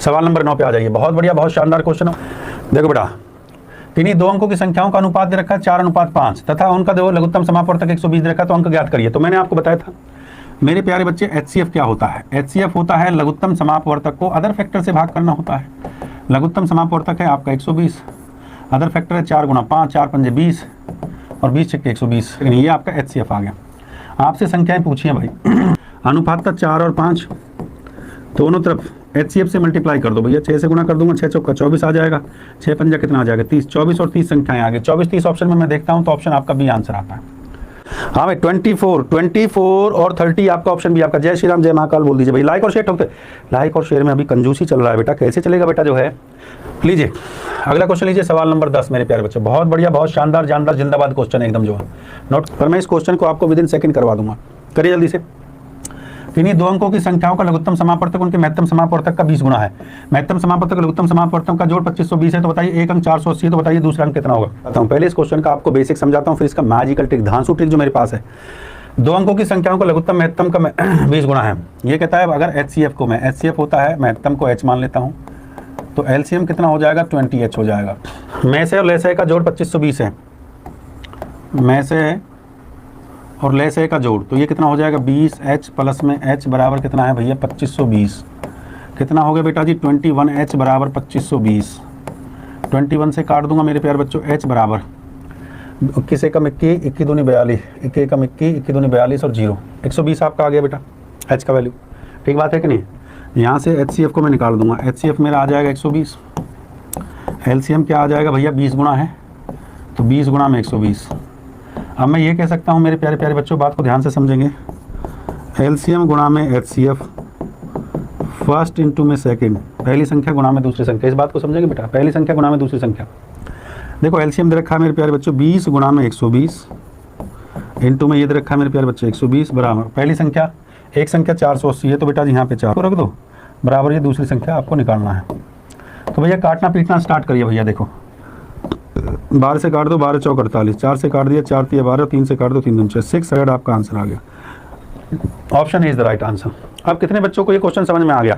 सवाल नंबर 9 पे आ जाइए। बहुत बढ़िया, बहुत शानदार क्वेश्चन है। देखो बेटा, किन्हीं दो अंकों की संख्याओं का अनुपात दे रखा है 4:5 तथा उनका दो लघुत्तम समापवर्तक 120 दे रखा है, तो अंक ज्ञात करिए। तो मैंने आपको बताया था मेरे प्यारे बच्चे, HCF क्या होता है? HCF होता है लघुत्तम समापवर्तक को अदर फैक्टर से भाग करना होता है। लघुत्तम समापवर्तक है आपका 120, अदर फैक्टर है 4 × 5, 4 × 5 = 20 और 20 × 120। लेकिन ये आपका HCF आ गया। आपसे संख्याएं पूछिए भाई, अनुपात का 4 और 5 दोनों तरफ HCF से मल्टीप्लाई कर दो भैया। 6 से गुणा कर दूंगा, 6 चौका 24 आ जाएगा, 6 पंजा कितना आ जाएगा 30, 24 और 30 संख्याएं आ गई। 24 30 ऑप्शन में मैं देखता हूं तो ऑप्शन आपका बी आंसर आता है। हाँ भाई 24 और 30 आपका ऑप्शन भी आपका। जय श्री राम, जय महाकाल बोल दीजिए भाई। लाइक और शेयर ठोकते, लाइक और शेयर में अभी कंजूसी चल रहा है बेटा, कैसे चलेगा बेटा जो है। लीजिए अगला क्वेश्चन लीजिए, सवाल नंबर 10 मेरे प्यारे बच्चों। बहुत बढ़िया, बहुत शानदार, जानदार, जिंदाबाद क्वेश्चन है एकदम जो है। नोट पर मैं इस क्वेश्चन को आपको विदिन सेकंड करवा दूंगा, करिए जल्दी से। किन्हीं दो अंकों की संख्याओं का लघुत्तम समापवर्तक उनके महत्तम समापवर्तक का 20 गुना है। महत्तम समापवर्तक लघुत्तम समापवर्तक का जोड़ 2520 है, तो बताइए एक अंक 480 है, तो बताइए दूसरा अंक कितना होगा। बताता हूँ, पहले इस क्वेश्चन का आपको बेसिक समझाता हूँ, फिर इसका मैजिकल ट्रिक, धांसू ट्रिक जो मेरे पास है। दो अंकों की संख्याओं का लघुत्तम महत्तम का 20 गुना है। ये कहता है अगर HCF को मैं, HCF होता है महत्तम को H मान लेता हूँ, तो LCM कितना हो जाएगा 20H हो जाएगा। में से और ले से का जोड़ 2520 है, में से और ले से का जोड़, तो ये कितना हो जाएगा 20H प्लस में H बराबर कितना है भैया 2520। कितना हो गया बेटा जी 21H बराबर 2520। 21 से काट दूंगा मेरे प्यारे बच्चों, H बराबर 21 एकम 21, 21 दूनी 42, 21 एकम 21, 21 दूनी 42 और 0, 120 आपका आ गया बेटा H का वैल्यू। ठीक बात है कि नहीं। यहाँ से HCF को मैं निकाल दूंगा, HCF मेरा आ जाएगा 120, LCM क्या आ जाएगा भैया 20 गुना है, तो 20 गुना में 120। अब मैं ये कह सकता हूँ मेरे प्यारे प्यारे बच्चों, बात को ध्यान से समझेंगे, LCM गुणा में HCF, फर्स्ट इंटू में सेकंड, पहली संख्या गुणा में दूसरी संख्या। इस बात को समझेंगे बेटा, पहली संख्या गुणा में दूसरी संख्या। देखो LCM दे रखा है मेरे प्यारे बच्चों 20 गुणा में 120, इंटू में ये दे रखा है मेरे प्यारे बच्चों 120 बराबर पहली संख्या, एक संख्या 480 है, तो बेटा जी यहाँ पे 4 को रख दो बराबर ये दूसरी संख्या आपको निकालना है। तो भैया काटना पीटना स्टार्ट करिए भैया। देखो 12 से काट दो, 12 चौक 48, 4 से काट दिया 4 तिया 12, 3 से काट दो 3 दूनी 6, 6 आपका आंसर आ गया। Option is the right answer. अब कितने बच्चों को ये क्वेश्चन समझ में आ गया?